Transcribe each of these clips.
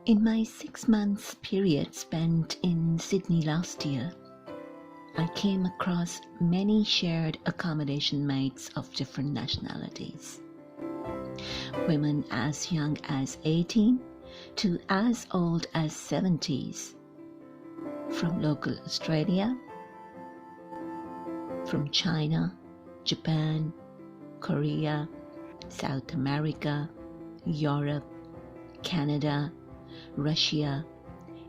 In my 6 months period spent in Sydney last year, I came across many shared accommodation mates of different nationalities. Women as young as 18 to as old as 70s, from local Australia, from China, Japan, Korea, South America, Europe, Canada, Russia,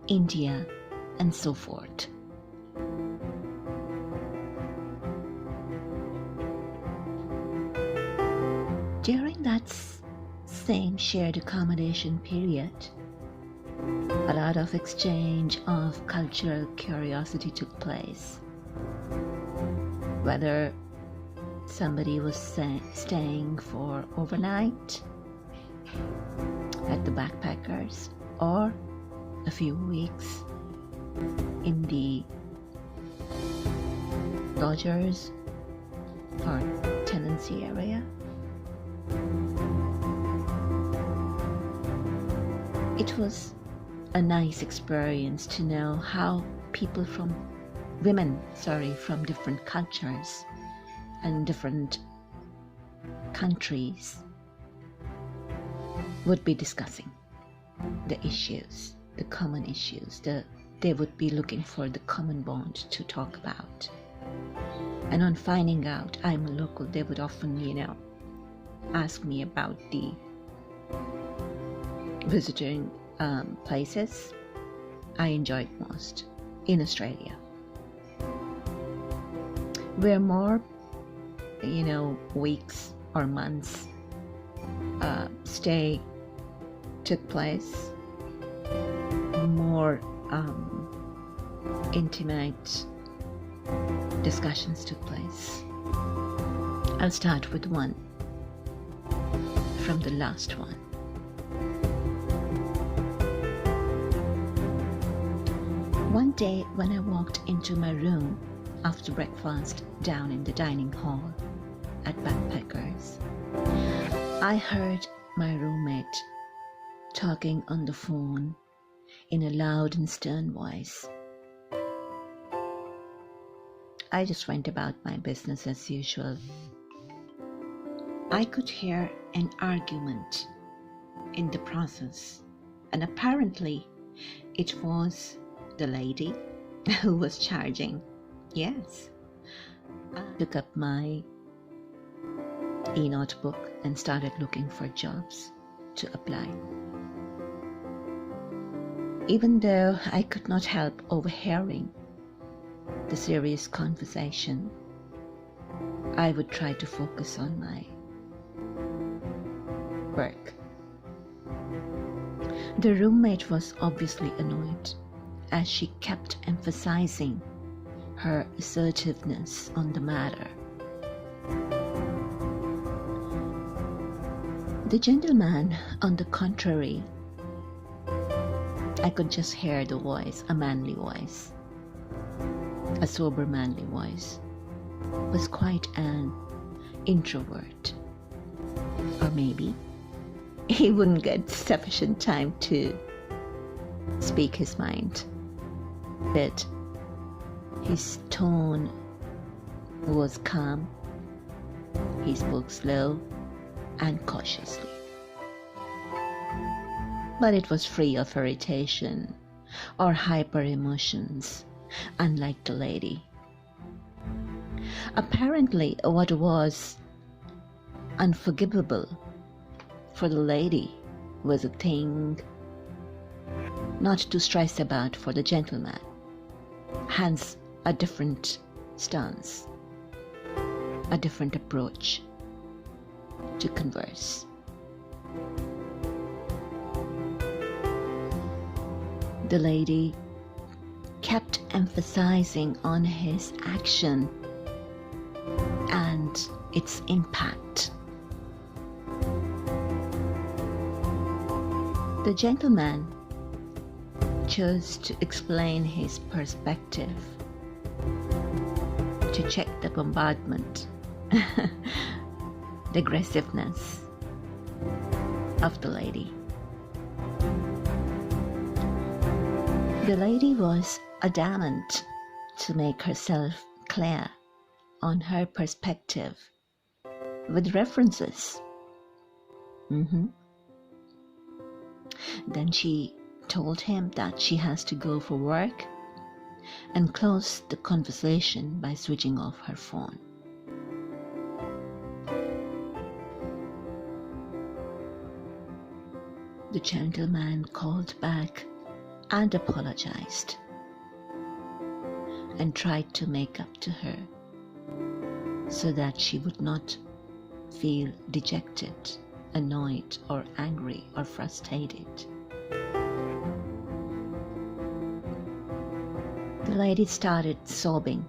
India, and so forth. During that same shared accommodation period, a lot of exchange of cultural curiosity took place. Whether somebody was staying for overnight at the backpackers or a few weeks in the lodgers or tenancy area. It was a nice experience to know how women from different cultures and different countries would be discussing the issues, the common issues. They would be looking for the common bond to talk about. And on finding out I'm a local, they would often, ask me about the visiting places I enjoyed most in Australia. Where more, weeks or months stay took place, more intimate discussions took place. I'll start with one from the last one. One day when I walked into my room after breakfast down in the dining hall at Backpackers, I heard my roommate talking on the phone in a loud and stern voice. I just went about my business as usual. I could hear an argument in the process, and apparently it was the lady who was charging. Yes. I took up my e-notebook and started looking for jobs to apply. Even though I could not help overhearing the serious conversation, I would try to focus on my work. The roommate was obviously annoyed, as she kept emphasizing her assertiveness on the matter. The gentleman, on the contrary, I could just hear the voice, a manly voice, a sober manly voice, was quite an introvert. Or maybe he wouldn't get sufficient time to speak his mind. But his tone was calm. He spoke slow and cautiously. But it was free of irritation or hyper emotions, unlike the lady. Apparently, what was unforgivable for the lady was a thing not to stress about for the gentleman. Hence, a different stance, a different approach to converse. The lady kept emphasizing on his action and its impact. The gentleman chose to explain his perspective, to check the bombardment, the aggressiveness of the lady. The lady was adamant to make herself clear on her perspective with references. Then she told him that she has to go for work and closed the conversation by switching off her phone. The gentleman called back and apologized and tried to make up to her so that she would not feel dejected, annoyed, or angry, or frustrated. The lady started sobbing.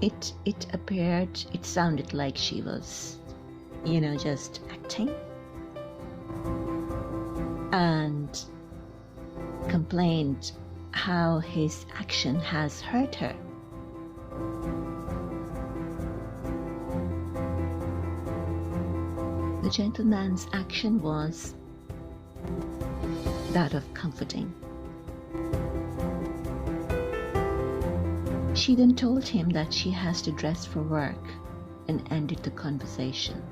It sounded like she was, just acting, and complained how his action has hurt her. The gentleman's action was that of comforting. She then told him that she has to dress for work and ended the conversation.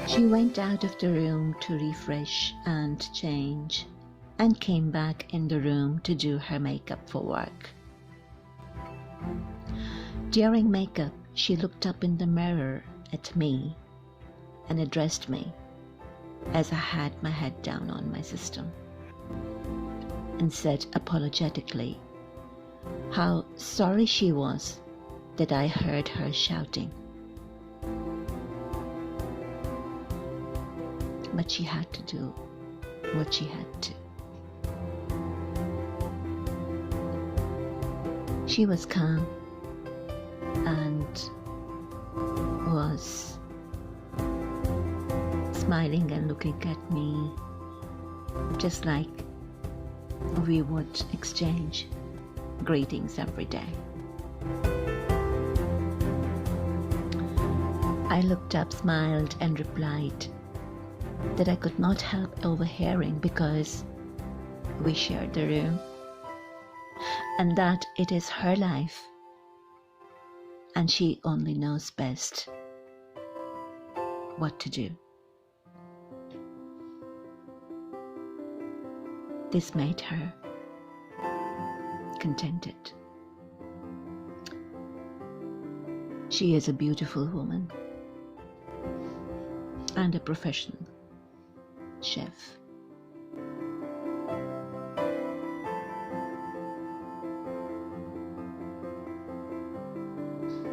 She went out of the room to refresh and change and came back in the room to do her makeup for work. During makeup, she looked up in the mirror at me and addressed me as I had my head down on my system and said apologetically how sorry she was that I heard her shouting. But she had to do what she had to. She was calm and was smiling and looking at me just like we would exchange greetings every day. I looked up, smiled, and replied that I could not help overhearing because we shared the room, and that it is her life and she only knows best what to do. This made her contented. She is a beautiful woman and a professional chef.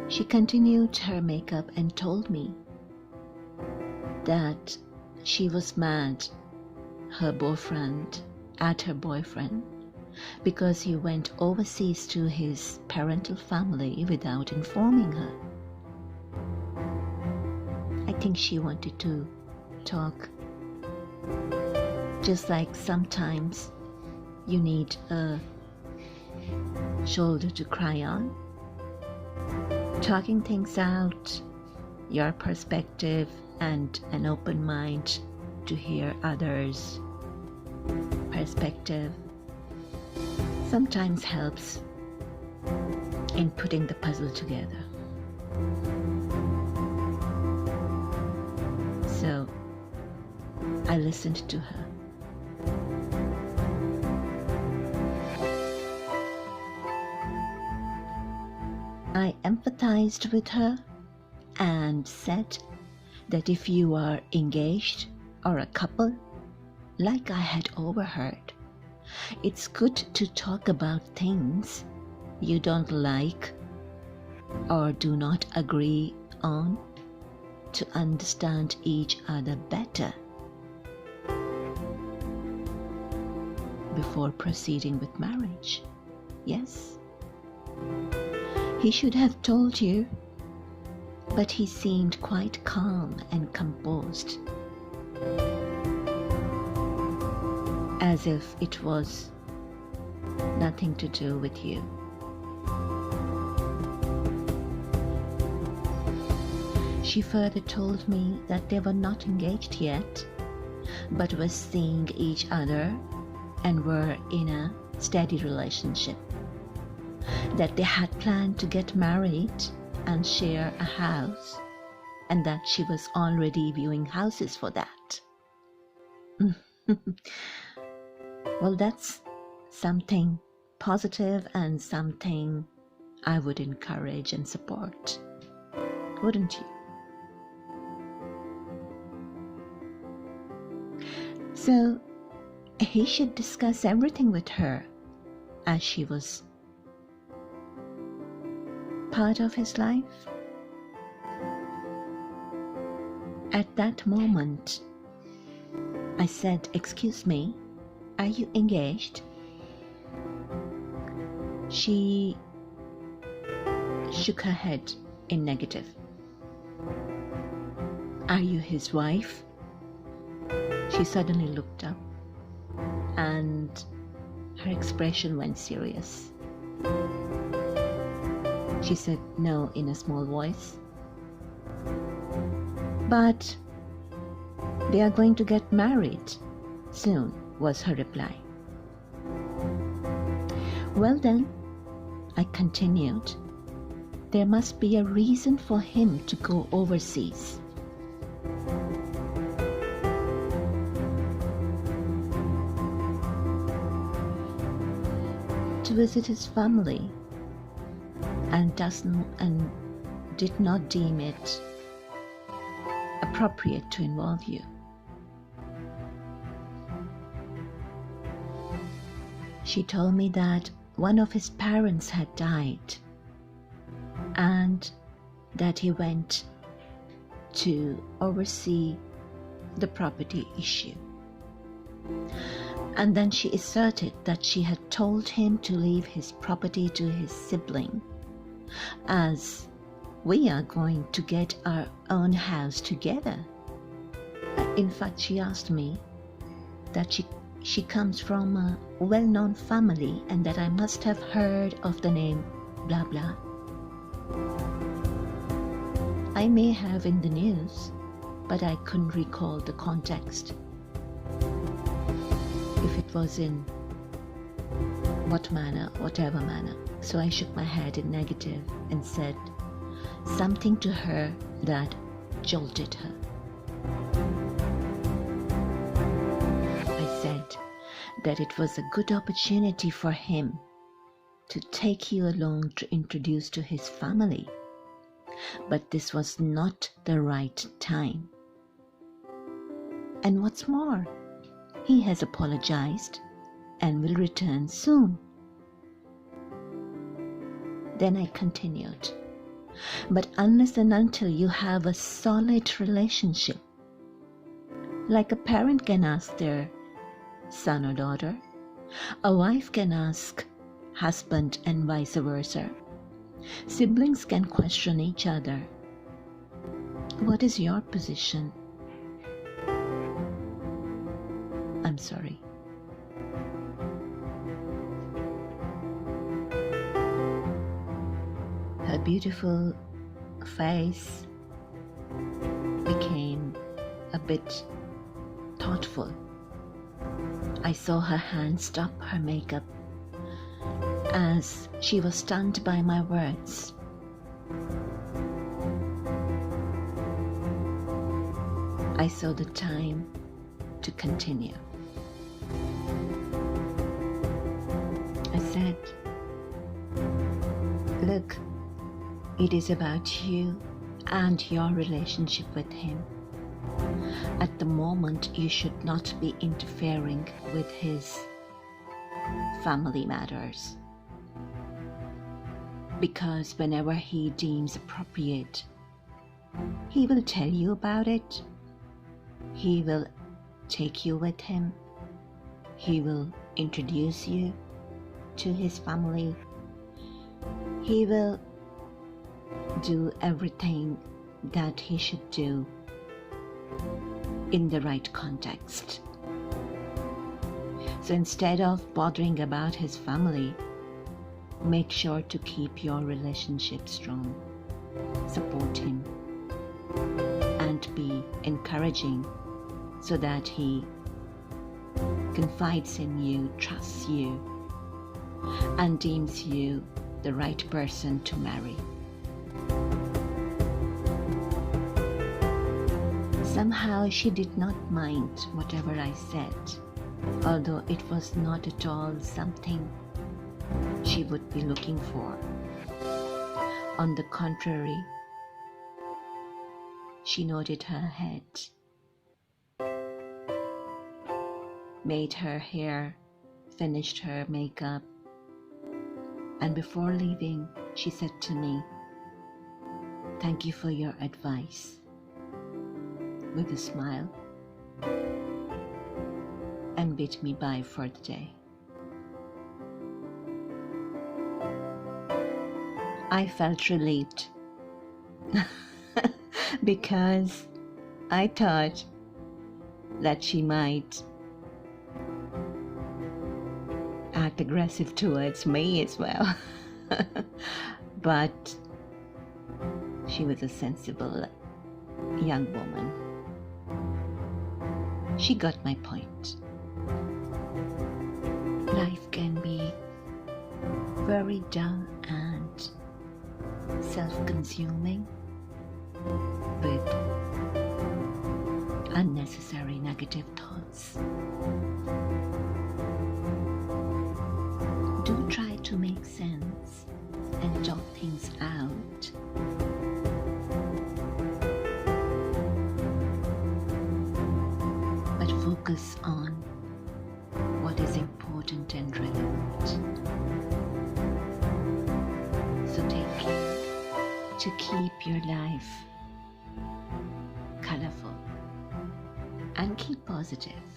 She continued her makeup and told me that she was mad at her boyfriend because he went overseas to his parental family without informing her. I think she wanted to talk, just like sometimes you need a shoulder to cry on. Talking things out, your perspective, and an open mind to hear others' perspective sometimes helps in putting the puzzle together. So I listened to her. I empathized with her and said that if you are engaged or a couple, like I had overheard, it's good to talk about things you don't like or do not agree on to understand each other better before proceeding with marriage. Yes? He should have told you, but he seemed quite calm and composed, as if it was nothing to do with you. She further told me that they were not engaged yet, but were seeing each other and were in a steady relationship, that they had planned to get married and share a house, and that she was already viewing houses for that. Well, that's something positive and something I would encourage and support, wouldn't you? So he should discuss everything with her, as she was part of his life. At that moment, I said, "Excuse me, are you engaged?" She shook her head in negative. "Are you his wife?" She suddenly looked up and her expression went serious. She said no in a small voice. "But they are going to get married soon," was her reply. "Well then," I continued, "there must be a reason for him to go overseas." To visit his family, and did not deem it appropriate to involve you. She told me that one of his parents had died and that he went to oversee the property issue. And then she asserted that she had told him to leave his property to his sibling, as we are going to get our own house together. In fact, she asked me that she comes from a well-known family and that I must have heard of the name blah blah. I may have in the news, but I couldn't recall the context. If it was in whatever manner. So I shook my head in negative and said something to her that jolted her. I said that it was a good opportunity for him to take you along to introduce to his family, but this was not the right time. And what's more, he has apologized and will return soon. Then I continued, but unless and until you have a solid relationship, like a parent can ask their son or daughter, a wife can ask husband and vice versa, siblings can question each other. What is your position? I'm sorry. Her beautiful face became a bit thoughtful. I saw her hand stop her makeup as she was stunned by my words. I saw the time to continue. I said, look, it is about you and your relationship with him. At the moment, you should not be interfering with his family matters, because whenever he deems appropriate, he will tell you about it. He will take you with him. He will introduce you to his family. He will do everything that he should do in the right context. So instead of bothering about his family, make sure to keep your relationship strong. Support him. and be encouraging so that he confides in you, trusts you, and deems you the right person to marry. Somehow she did not mind whatever I said, although it was not at all something she would be looking for. On the contrary, she nodded her head, made her hair, finished her makeup, and before leaving, she said to me, "Thank you for your advice," with a smile, and bid me bye for the day. I felt relieved because I thought that she might act aggressive towards me as well. But she was a sensible young woman. She got my point. Life can be very dull and self-consuming with unnecessary negative thoughts. Do try to make sense and talk things out. But focus on what is important and relevant. So take care to keep your life colorful and keep positive.